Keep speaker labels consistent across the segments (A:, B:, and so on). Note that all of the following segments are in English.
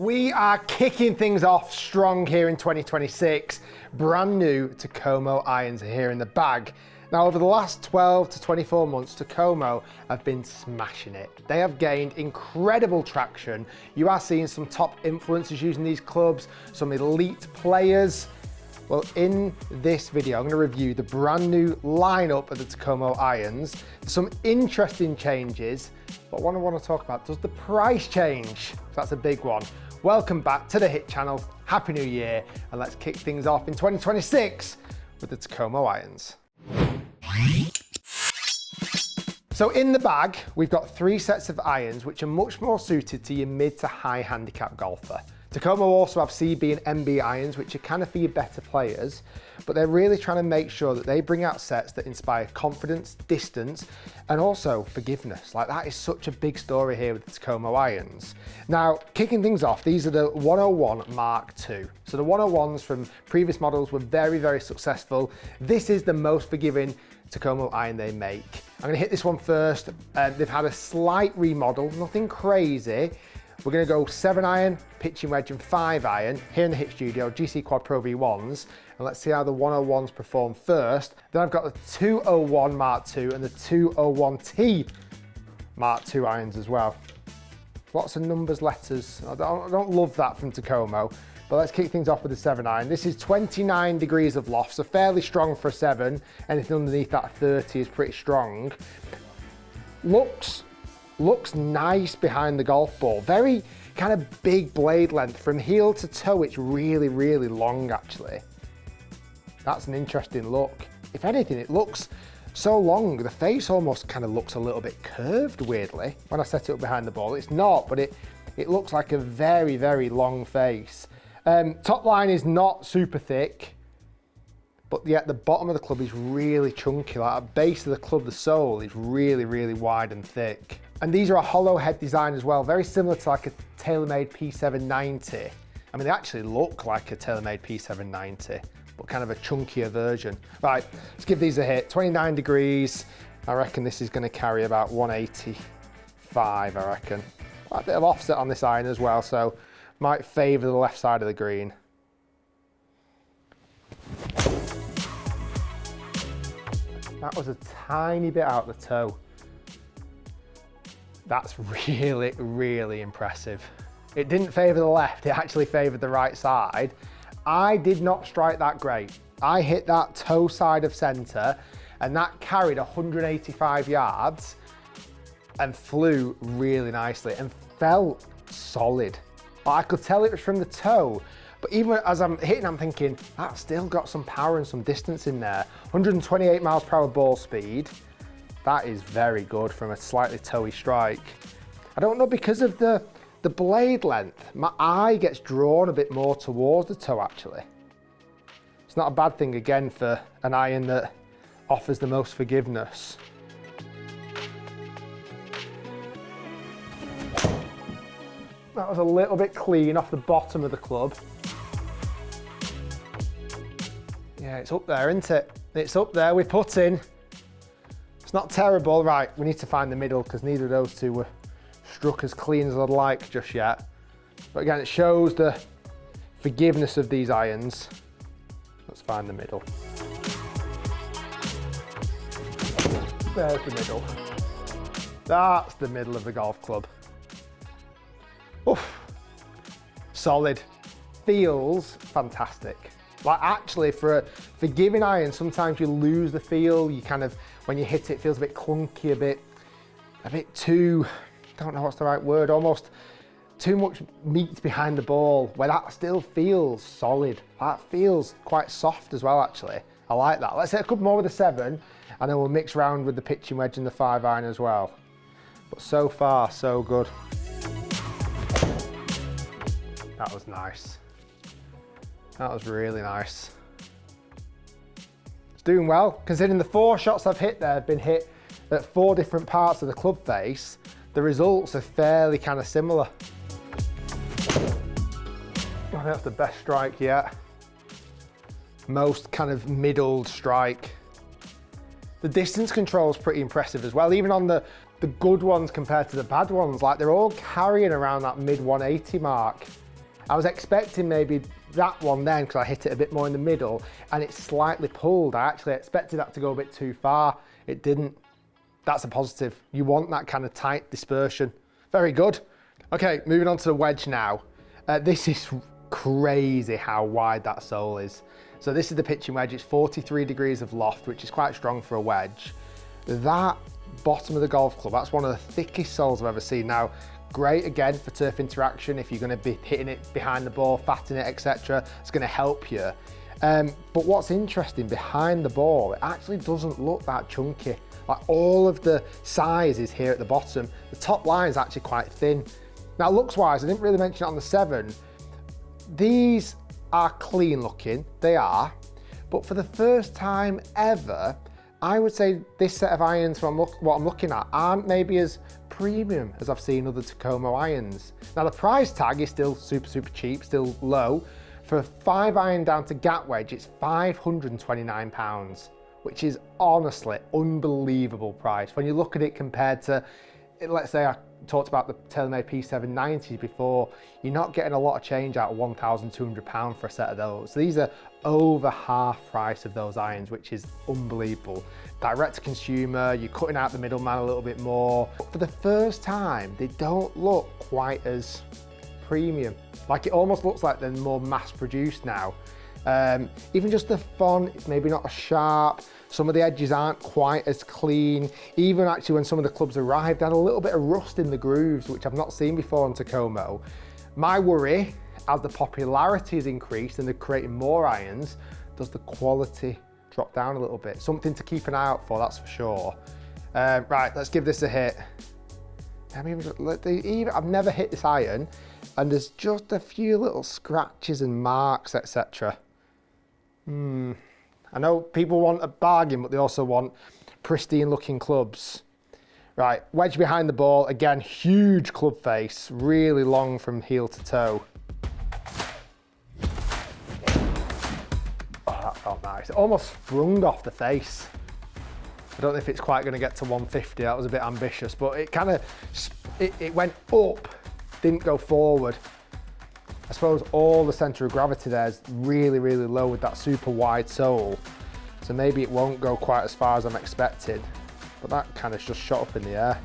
A: We are kicking things off strong here in 2026. Brand new Takomo irons are here in the bag. Now, over the last 12 to 24 months, Tacomao have been smashing it. They have gained incredible traction. You are seeing some top influencers using these clubs, some elite players. Well, in this video, I'm going to review the brand new lineup of the Takomo irons, some interesting changes, but what I want to talk about, does the price change? That's a big one. Welcome back to the H.I.T channel. Happy New Year, and let's kick things off in 2026 with the Takomo irons. So in the bag, we've got 3 sets of irons which are much more suited to your mid to high handicap golfer. Takomo also have CB and MB irons, which are kind of for your better players, but they're really trying to make sure that they bring out sets that inspire confidence, distance, and also forgiveness. Like, that is such a big story here with the Takomo irons. Now, kicking things off, these are the 101 Mark II. So the 101s from previous models were very, very successful. This is the most forgiving Takomo iron they make. I'm gonna hit this one first. They've had a slight remodel, nothing crazy. We're going to go 7 iron, pitching wedge and 5 iron here in the H Studio, GC Quad Pro V1s, and let's see how the 101s perform first. Then I've got the 201 Mark II and the 201T Mark II irons as well. Lots of numbers, letters. I don't love that from Takomo, but let's kick things off with the 7 iron. This is 29 degrees of loft, so fairly strong for a 7. Anything underneath that 30 is pretty strong. Looks nice behind the golf ball. Very kind of big blade length. From heel to toe, it's really, really long actually. That's an interesting look. If anything, it looks so long, the face almost kind of looks a little bit curved weirdly. When I set it up behind the ball, it's not, but it looks like a very, very long face. Top line is not super thick, but yet the bottom of the club is really chunky. Like, the base of the club, the sole, is really, really wide and thick. And these are a hollow head design as well, very similar to like a TaylorMade P790. I mean, they actually look like a TaylorMade P790, but kind of a chunkier version. Right, let's give these a hit. 29 degrees. I reckon this is going to carry about 185, I reckon. Quite a bit of offset on this iron as well, so might favour the left side of the green. That was a tiny bit out the toe. That's really, really impressive. It didn't favour the left, it actually favoured the right side. I did not strike that great. I hit that toe side of centre and that carried 185 yards and flew really nicely and felt solid. I could tell it was from the toe, but even as I'm hitting, I'm thinking, that's still got some power and some distance in there. 128 miles per hour ball speed. That is very good from a slightly toey strike. I don't know, because of the blade length, my eye gets drawn a bit more towards the toe actually. It's not a bad thing again for an iron that offers the most forgiveness. That was a little bit clean off the bottom of the club. Yeah, it's up there, isn't it? It's up there, we're putting. It's not terrible. Right, we need to find the middle because neither of those two were struck as clean as I'd like just yet. But again, it shows the forgiveness of these irons. Let's find the middle. There's the middle. That's the middle of the golf club. Oof. Solid. Feels fantastic. Like, actually, for a forgiving iron, sometimes you lose the feel. You kind of, when you hit it, it feels a bit clunky, a bit too, I don't know what's the right word, almost too much meat behind the ball, where that still feels solid. That feels quite soft as well, actually. I like that. Let's hit a couple more with the 7, and then we'll mix around with the pitching wedge and the 5 iron as well. But so far, so good. That was nice. That was really nice. It's doing well, considering the 4 shots I've hit there have been hit at 4 different parts of the club face. The results are fairly kind of similar. I think that's the best strike yet. Most kind of middled strike. The distance control is pretty impressive as well, even on the good ones compared to the bad ones. Like, they're all carrying around that mid 180 mark. I was expecting maybe that one then, because I hit it a bit more in the middle and it slightly pulled. I actually expected that to go a bit too far. It didn't. That's a positive. You want that kind of tight dispersion. Very good. Okay, moving on to the wedge now. This is crazy how wide that sole is. So this is the pitching wedge. It's 43 degrees of loft, which is quite strong for a wedge. That bottom of the golf club, that's one of the thickest soles I've ever seen. Now, great again for turf interaction. If you're going to be hitting it behind the ball, fatting it, etc., it's going to help you. But what's interesting, behind the ball, it actually doesn't look that chunky. Like all of the size is here at the bottom. The top line is actually quite thin. Now, looks wise, I didn't really mention it on the 7. These are clean looking, they are, but for the first time ever, I would say this set of irons from what I'm looking at aren't maybe as premium as I've seen other Takomo irons. Now the price tag is still super cheap, still low. For a 5 iron down to gap wedge, it's £529, which is honestly unbelievable price. When you look at it compared to, let's say I talked about the TaylorMade P790s before, you're not getting a lot of change out of £1,200 for a set of those. So these are over half price of those irons, which is unbelievable. Direct to consumer, you're cutting out the middleman a little bit more. But for the first time, they don't look quite as premium. Like it almost looks like they're more mass produced now. Even just the font, it's maybe not as sharp. Some of the edges aren't quite as clean. Even actually when some of the clubs arrived, they had a little bit of rust in the grooves, which I've not seen before on Takomo. My worry, as the popularity has increased and they're creating more irons, does the quality drop down a little bit? Something to keep an eye out for, that's for sure. Right, let's give this a hit. I've never hit this iron, and there's just a few little scratches and marks, etc. I know people want a bargain, but they also want pristine looking clubs. Right, wedge behind the ball. Again, huge club face, really long from heel to toe. Oh, that felt nice. It almost sprung off the face. I don't know if it's quite going to get to 150. That was a bit ambitious, but it kind of, it went up, didn't go forward. I suppose all the center of gravity there is really low with that super wide sole. So maybe it won't go quite as far as I'm expecting, but that kind of just shot up in the air.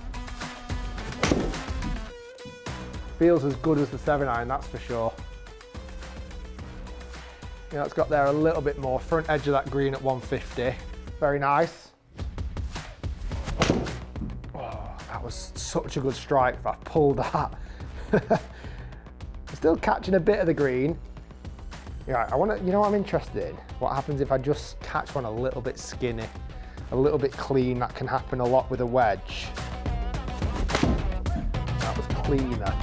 A: Feels as good as the 7 iron, that's for sure. Yeah, it's got there a little bit more. Front edge of that green at 150. Very nice. Oh, that was such a good strike if I pulled that. Still catching a bit of the green. Yeah, you know what I'm interested in? What happens if I just catch one a little bit skinny, a little bit clean? That can happen a lot with a wedge. That was cleaner.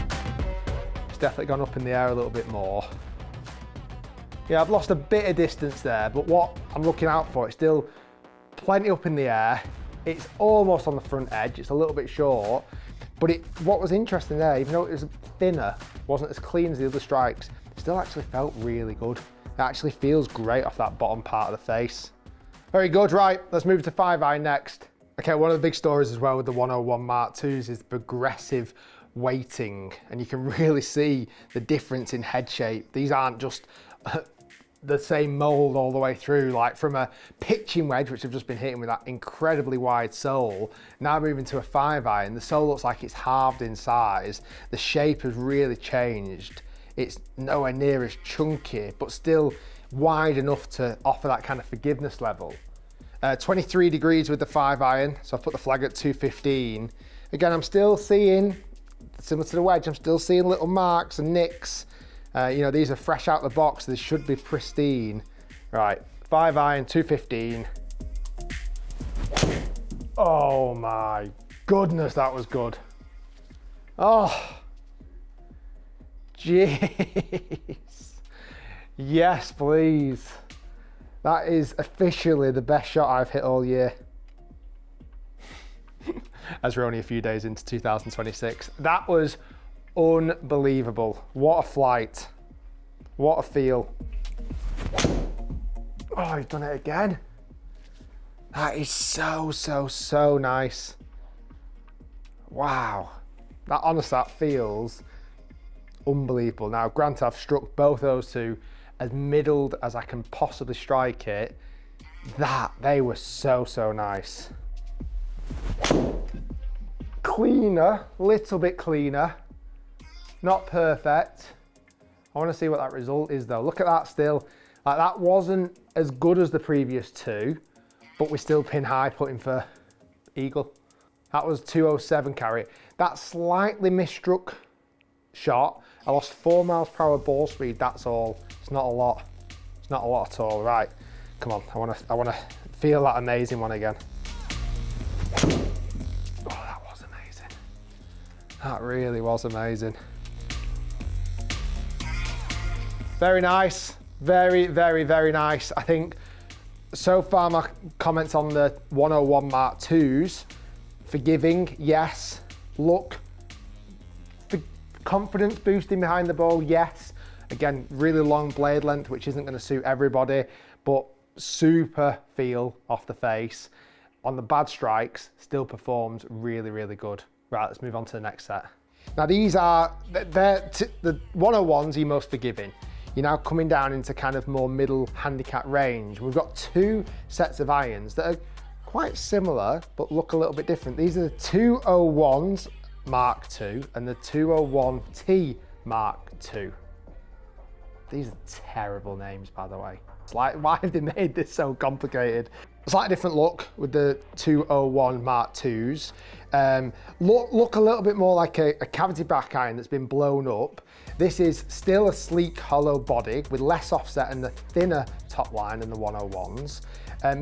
A: It's definitely gone up in the air a little bit more. Yeah, I've lost a bit of distance there, but what I'm looking out for, it's still plenty up in the air. It's almost on the front edge. It's a little bit short, but what was interesting there, even though it was thinner, wasn't as clean as the other strikes, it still actually felt really good. It actually feels great off that bottom part of the face. Very good, right, let's move to 5 iron next. Okay, one of the big stories as well with the 101 Mark IIs is the progressive weighting, and you can really see the difference in head shape. These aren't just the same mold all the way through, like from a pitching wedge, which I've just been hitting with that incredibly wide sole, now moving to a 5 iron, the sole looks like it's halved in size. The shape has really changed. It's nowhere near as chunky, but still wide enough to offer that kind of forgiveness level. 23 degrees with the 5 iron, so I've put the flag at 215. Again, I'm still seeing, similar to the wedge, I'm still seeing little marks and nicks. You know, these are fresh out the box, they should be pristine. Right, 5 iron, 215. Oh my goodness, that was good. Oh, jeez. Yes, please. That is officially the best shot I've hit all year. As we're only a few days into 2026. That was unbelievable. What a flight. What a feel. Oh, he's done it again. That is so nice. Wow. That honestly, that feels unbelievable. Now, granted, I've struck both those two as middled as I can possibly strike it. They were so, so nice. Cleaner, little bit cleaner. Not perfect. I want to see what that result is though. Look at that still. Like, that wasn't as good as the previous two, but we still pin high putting for eagle. That was 207 carry. That slightly misstruck shot. I lost 4 miles per hour ball speed, that's all. It's not a lot. It's not a lot at all. Right, come on, I wanna feel that amazing one again. Oh, that was amazing. That really was amazing. Very nice, very, very, very nice. I think so far my comments on the 101 Mark IIs, forgiving, yes. Look, confidence boosting behind the ball, yes. Again, really long blade length, which isn't going to suit everybody, but super feel off the face. On the bad strikes, still performs really, really good. Right, let's move on to the next set. Now these are, the 101s are your most forgiving. You're now coming down into kind of more middle handicap range. We've got 2 sets of irons that are quite similar, but look a little bit different. These are the 201s Mark II and the 201T Mark II. These are terrible names, by the way. It's like, why have they made this so complicated? Slightly different look with the 201 Mark IIs. Look a little bit more like a cavity back iron that's been blown up. This is still a sleek hollow body with less offset and the thinner top line than the 101s.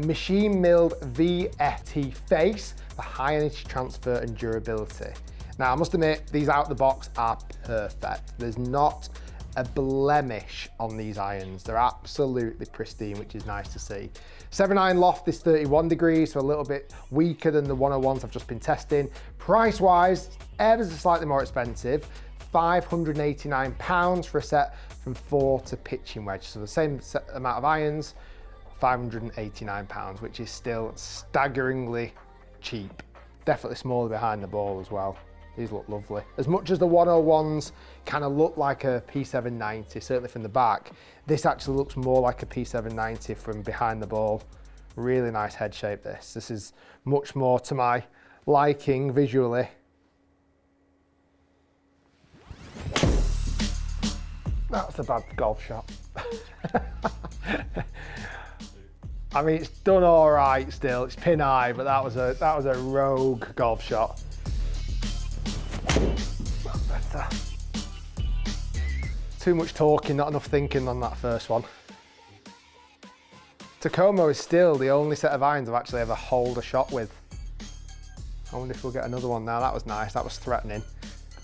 A: Machine milled VFT face for high energy transfer and durability. Now I must admit, these out of the box are perfect. There's not a blemish on these irons. They're absolutely pristine, which is nice to see. 7-iron loft is 31 degrees, so a little bit weaker than the 101s I've just been testing. Price-wise, ever so slightly more expensive, £589 for a set from 4 to pitching wedge. So the same amount of irons, £589, which is still staggeringly cheap. Definitely smaller behind the ball as well. These look lovely. As much as the 101s kind of look like a P790, certainly from the back, this actually looks more like a P790 from behind the ball. Really nice head shape this. This is much more to my liking visually. That's a bad golf shot. I mean, it's done all right still. It's pin high, but that was a rogue golf shot. Better. Too much talking, not enough thinking on that first one. Takomo is still the only set of irons I've actually ever holed a shot with. I wonder if we'll get another one now. That was nice, that was threatening.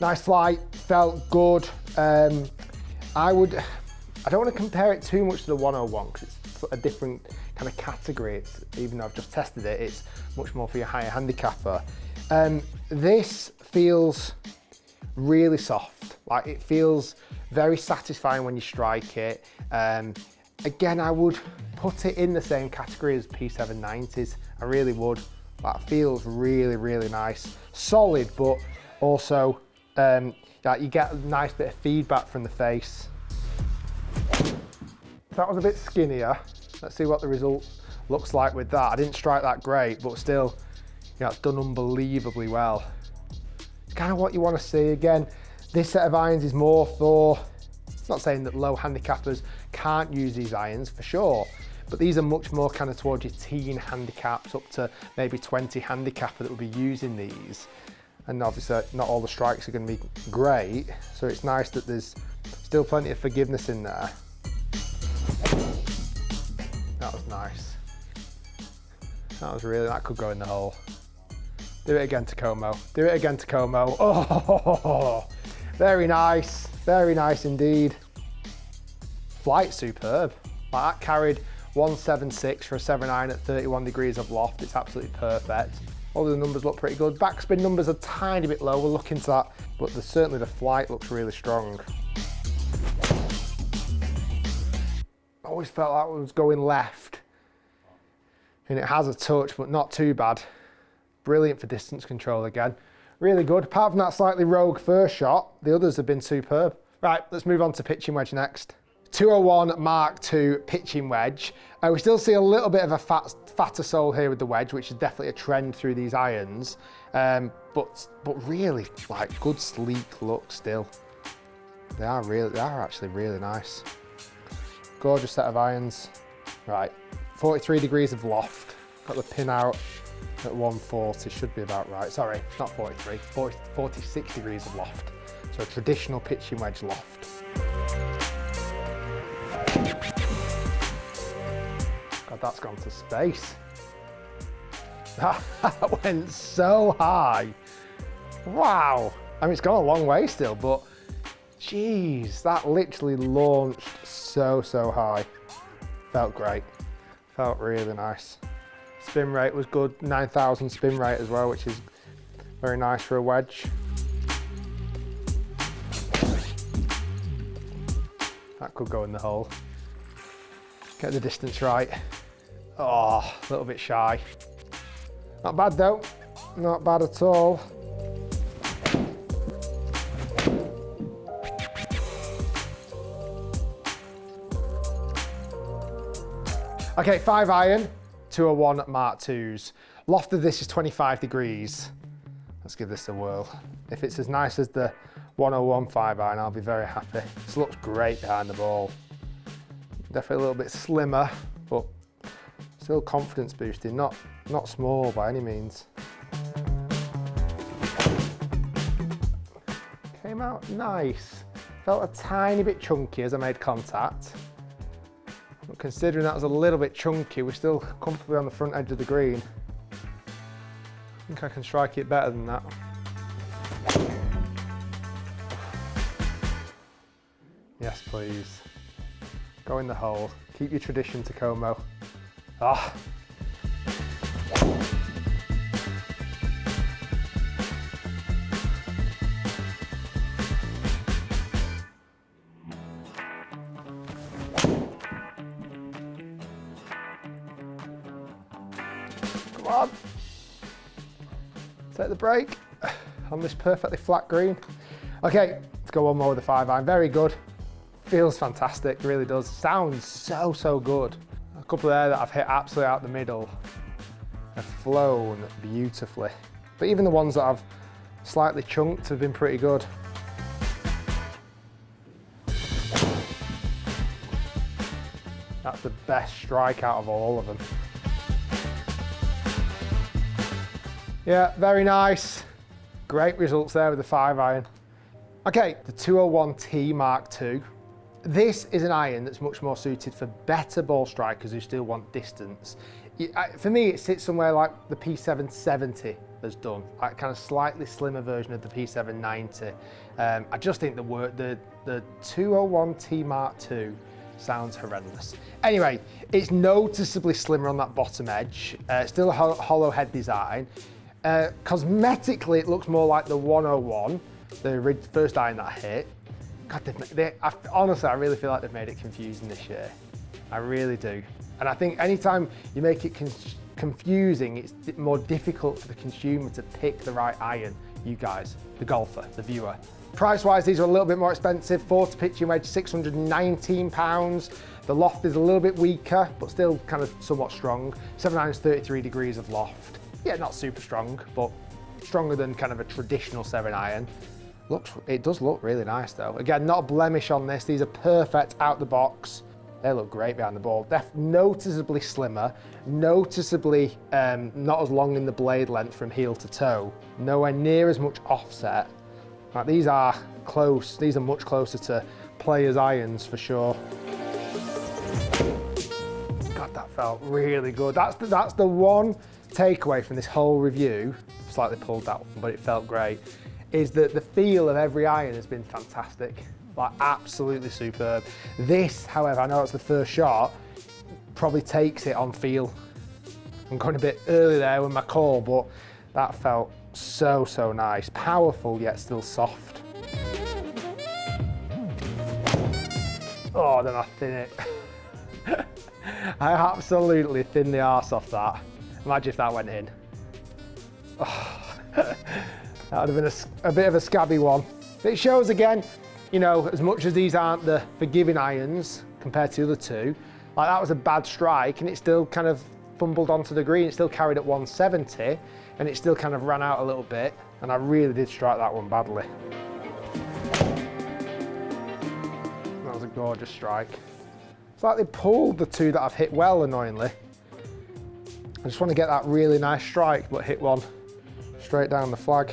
A: Nice flight, felt good. I don't want to compare it too much to the 101 because it's a different kind of category. Even though I've just tested it, it's much more for your higher handicapper. This feels really soft. Like, it feels very satisfying when you strike it. Again, I would put it in the same category as P790s. I really would. That feels really, really nice. Solid, but also like you get a nice bit of feedback from the face. That was a bit skinnier. Let's see what the result looks like with that. I didn't strike that great, but still, it's done unbelievably well. Kind of what you want to see. Again, this set of irons is more for, it's not saying that low handicappers can't use these irons, for sure, but these are much more kind of towards your teen handicaps, up to maybe 20 handicapper that will be using these. And obviously not all the strikes are going to be great, so it's nice that there's still plenty of forgiveness in there. That was nice. That could go in the hole. Do it again, Takomo. Do it again, Takomo. Oh, very nice indeed. Flight superb. Like, that carried 176 for a 7-iron at 31 degrees of loft. It's absolutely perfect. All the numbers look pretty good. Backspin numbers are a tiny bit low. We'll look into that, but certainly the flight looks really strong. I always felt that was going left, and it has a touch, but not too bad. Brilliant for distance control again. Really good. Apart from that slightly rogue first shot, the others have been superb. Right, let's move on to pitching wedge next. 201 Mark II pitching wedge. We still see a little bit of a fatter sole here with the wedge, which is definitely a trend through these irons. But really, like, good sleek look still. They are actually really nice. Gorgeous set of irons. Right, 43 degrees of loft. Got the pin out at 140, should be about right. Sorry, not 43, 46 degrees of loft. So a traditional pitching wedge loft. God, that's gone to space. That went so high. Wow. I mean, it's gone a long way still, but geez, that literally launched so high. Felt great. Felt really nice. Spin rate was good, 9,000 spin rate as well, which is very nice for a wedge. That could go in the hole. Get the distance right. Oh, a little bit shy. Not bad though, not bad at all. Okay, 5 iron, 201 Mark IIs. Loft of this is 25 degrees. Let's give this a whirl. If it's as nice as the 101 5 iron, I'll be very happy. This looks great behind the ball. Definitely a little bit slimmer, but still confidence boosting, not small by any means. Came out nice. Felt a tiny bit chunky as I made contact. But considering that was a little bit chunky, we're still comfortably on the front edge of the green. I think I can strike it better than that. Yes, please. Go in the hole. Keep your tradition, Takomo. Ah. Come on. Take the break on this perfectly flat green. Okay, let's go one more with the 5 iron. Very good. Feels fantastic, really does. Sounds so good. A couple there that I've hit absolutely out the middle have flown beautifully. But even the ones that I've slightly chunked have been pretty good. That's the best strike out of all of them. Yeah, very nice. Great results there with the 5 iron. Okay, the 201T Mark II. This is an iron that's much more suited for better ball strikers who still want distance. For me, it sits somewhere like the P770 has done, like kind of slightly slimmer version of the P790. I just think the 201T Mark II sounds horrendous. Anyway, it's noticeably slimmer on that bottom edge, still a hollow head design. Cosmetically, it looks more like the 101, the first iron that I hit. God, honestly, I really feel like they've made it confusing this year. I really do. And I think anytime you make it confusing, it's more difficult for the consumer to pick the right iron. You guys, the golfer, the viewer. Price-wise, these are a little bit more expensive. 40 pitching wedge, £619. The loft is a little bit weaker, but still kind of somewhat strong. 7 irons, 33 degrees of loft. Yeah, not super strong, but stronger than kind of a traditional 7 iron. It does look really nice though. Again, not a blemish on this. These are perfect out the box. They look great behind the ball. Noticeably slimmer, noticeably not as long in the blade length from heel to toe. Nowhere near as much offset. Like, these are close. These are much closer to players' irons for sure. God, that felt really good. That's the one takeaway from this whole review. Slightly pulled that one, but it felt great. Is that the feel of every iron has been fantastic, like absolutely superb. This, however, I know it's the first shot, probably takes it on feel. I'm going a bit early there with my call, but that felt so nice. Powerful, yet still soft. Oh, then I thin it. I absolutely thin the arse off that. Imagine if that went in. Oh. That would have been a bit of a scabby one. It shows again, You know, as much as these aren't the forgiving irons compared to the other two, like that was a bad strike and it still kind of fumbled onto the green. It still carried at 170 and it still kind of ran out a little bit. And I really did strike that one badly. That was a gorgeous strike. It's like they pulled the two that I've hit well, annoyingly. I just want to get that really nice strike, but hit one straight down the flag.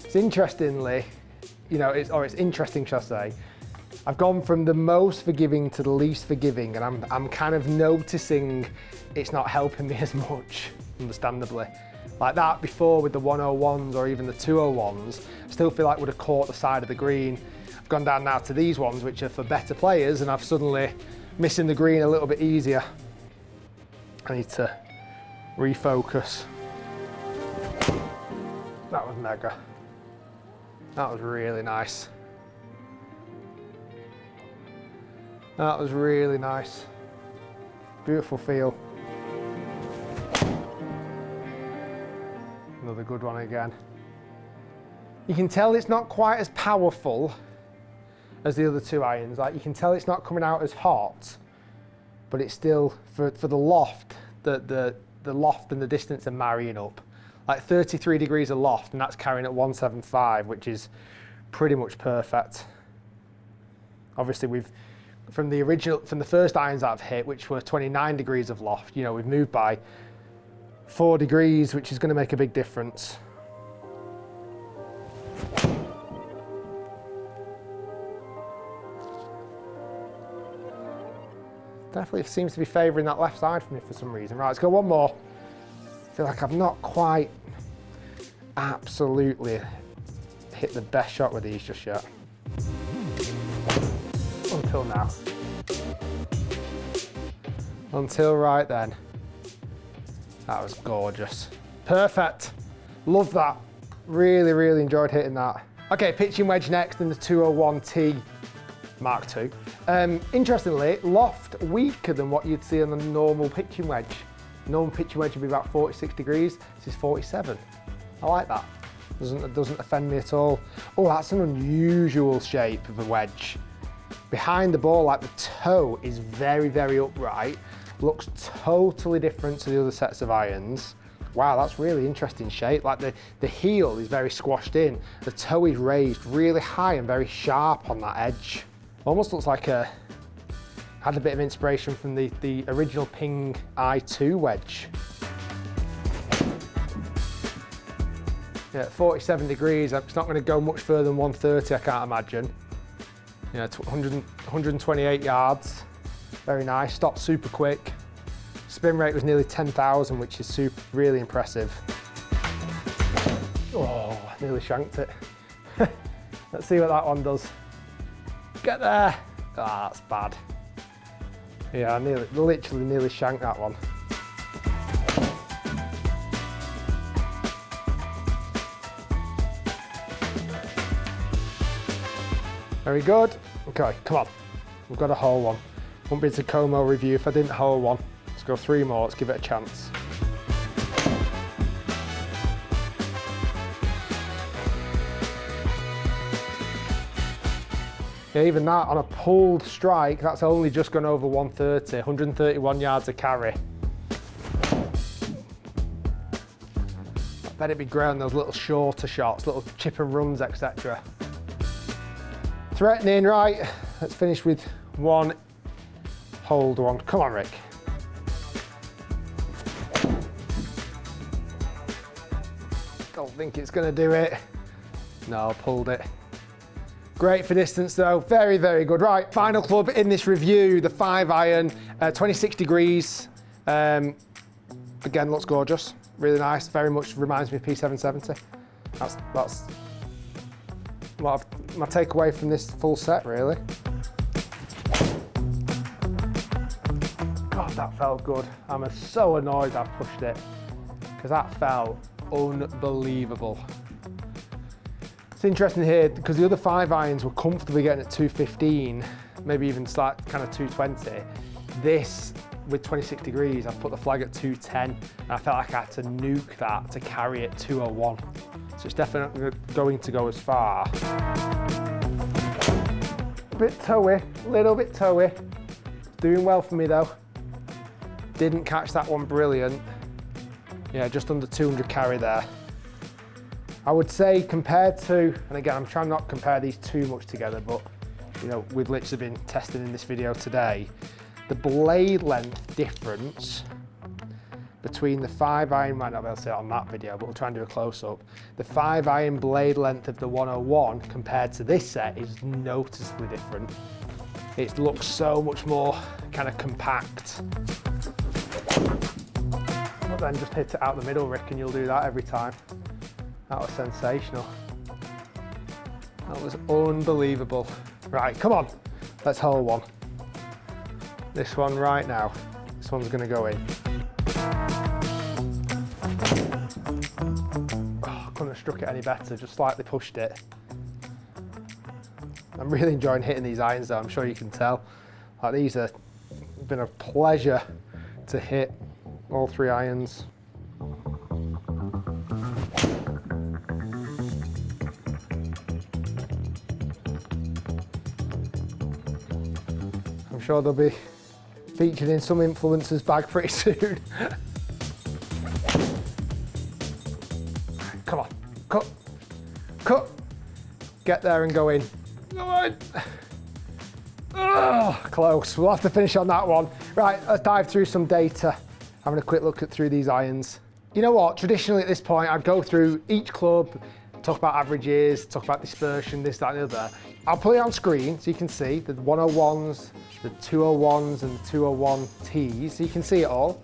A: It's interestingly, you know, it's interesting, shall I say, I've gone from the most forgiving to the least forgiving, and I'm kind of noticing it's not helping me as much, understandably. Like that before with the 101s or even the 201s, I still feel like would have caught the side of the green. I've gone down now to these ones, which are for better players, and I've suddenly missing the green a little bit easier. I need to refocus. That was mega. That was really nice. That was really nice. Beautiful feel. Another good one again. You can tell it's not quite as powerful as the other two irons. Like you can tell it's not coming out as hot, but it's still, for the loft, the loft and the distance are marrying up. Like 33 degrees of loft, and that's carrying at 175, which is pretty much perfect. Obviously from the first irons that I've hit, which were 29 degrees of loft, you know, we've moved by 4 degrees, which is going to make a big difference. Definitely seems to be favouring that left side for me for some reason. Right, let's go one more. I feel like I've not quite absolutely hit the best shot with these just yet. Until now. Until right then. That was gorgeous. Perfect. Love that. Really, really enjoyed hitting that. Okay, pitching wedge next in the 201T Mark II. Interestingly, loft weaker than what you'd see on the normal pitching wedge. Normal pitching wedge would be about 46 degrees. This is 47. I like that. It doesn't offend me at all. Oh, that's an unusual shape of a wedge. Behind the ball, like the toe is very, very upright. Looks totally different to the other sets of irons. Wow, that's really interesting shape. Like the heel is very squashed in. The toe is raised really high and very sharp on that edge. Almost looks like had a bit of inspiration from the original Ping i2 wedge. Yeah, 47 degrees, it's not going to go much further than 130, I can't imagine. You know, 128 yards, very nice, stopped super quick. Spin rate was nearly 10,000, which is really impressive. Oh, nearly shanked it. Let's see what that one does. Get there. Ah, that's bad. Yeah, I literally nearly shanked that one. Very good. Okay, come on. We've got a hole one. Wouldn't be a Takomo review if I didn't hole one. Let's go 3 more, let's give it a chance. Yeah, even that on a pulled strike, that's only just gone over 130, 131 yards of carry. I bet it'd be great on those little shorter shots, little chip and runs, etc. Threatening, right? Let's finish with one hold one. Come on, Rick. Don't think it's gonna do it. No, pulled it. Great for distance though, very, very good. Right, final club in this review, the 5-iron, 26 degrees. Again, looks gorgeous, really nice, very much reminds me of P770. That's a lot of my takeaway from this full set, really. God, that felt good. I'm so annoyed I've pushed it, because that felt unbelievable. It's interesting here because the other 5-irons were comfortably getting at 215, maybe even slight kind of 220. This with 26 degrees, I've put the flag at 210, and I felt like I had to nuke that to carry it 201. So it's definitely going to go as far. Bit toey, little bit toey. Doing well for me though. Didn't catch that one brilliant. Yeah, just under 200 carry there. I would say compared to, and again, I'm trying not to compare these too much together, but you know, we've literally been testing in this video today. The blade length difference between the 5-iron, might not be able to see it on that video, but we'll try and do a close-up. The 5-iron blade length of the 101 compared to this set is noticeably different. It looks so much more kind of compact. But then just hit it out the middle, Rick, and you'll do that every time. That was sensational. That was unbelievable. Right, come on, let's hole one. This one right now. This one's gonna go in. Oh, couldn't have struck it any better, just slightly pushed it. I'm really enjoying hitting these irons though, I'm sure you can tell. Like these have been a pleasure to hit, all 3 irons. I'm sure they'll be featured in some influencer's bag pretty soon. Come on, cut. Get there and go in. Come on. Oh, close. We'll have to finish on that one. Right, let's dive through some data. Having a quick look through these irons. You know what, traditionally at this point, I'd go through each club, talk about averages, talk about dispersion, this, that, and the other. I'll put it on screen so you can see the 101s, the 201s, and the 201 Ts, so you can see it all.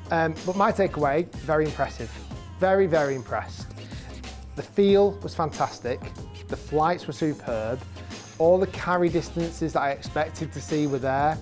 A: But my takeaway, very impressive. Very, very impressed. The feel was fantastic. The flights were superb. All the carry distances that I expected to see were there.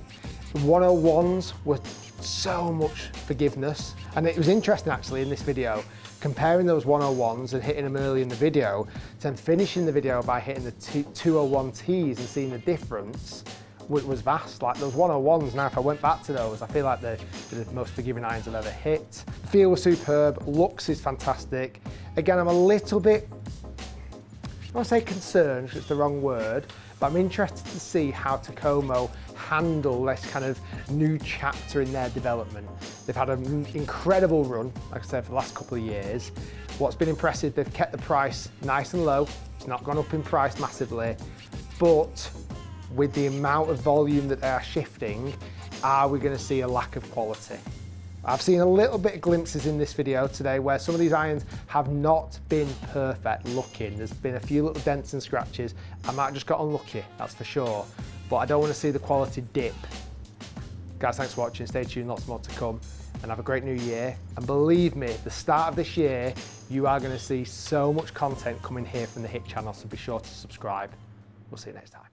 A: The 101s were so much forgiveness. And it was interesting actually in this video, comparing those 101s and hitting them early in the video, to then finishing the video by hitting the 201 Ts and seeing the difference was vast. Like those 101s, now if I went back to those, I feel like they're the most forgiving irons I've ever hit. Feel was superb, looks is fantastic. Again, I'm a little bit, I don't want to say concerned, because it's the wrong word, but I'm interested to see how Takomo handle this kind of new chapter in their development. They've had an incredible run, like I said, for the last couple of years. What's been impressive, they've kept the price nice and low. It's not gone up in price massively, but with the amount of volume that they are shifting, are we going to see a lack of quality? I've seen a little bit of glimpses in this video today where some of these irons have not been perfect looking. There's been a few little dents and scratches. I might have just got unlucky, that's for sure. But I don't want to see the quality dip. Guys, thanks for watching. Stay tuned, lots more to come. And have a great new year. And believe me, the start of this year, you are going to see so much content coming here from the H.I.T channel, so be sure to subscribe. We'll see you next time.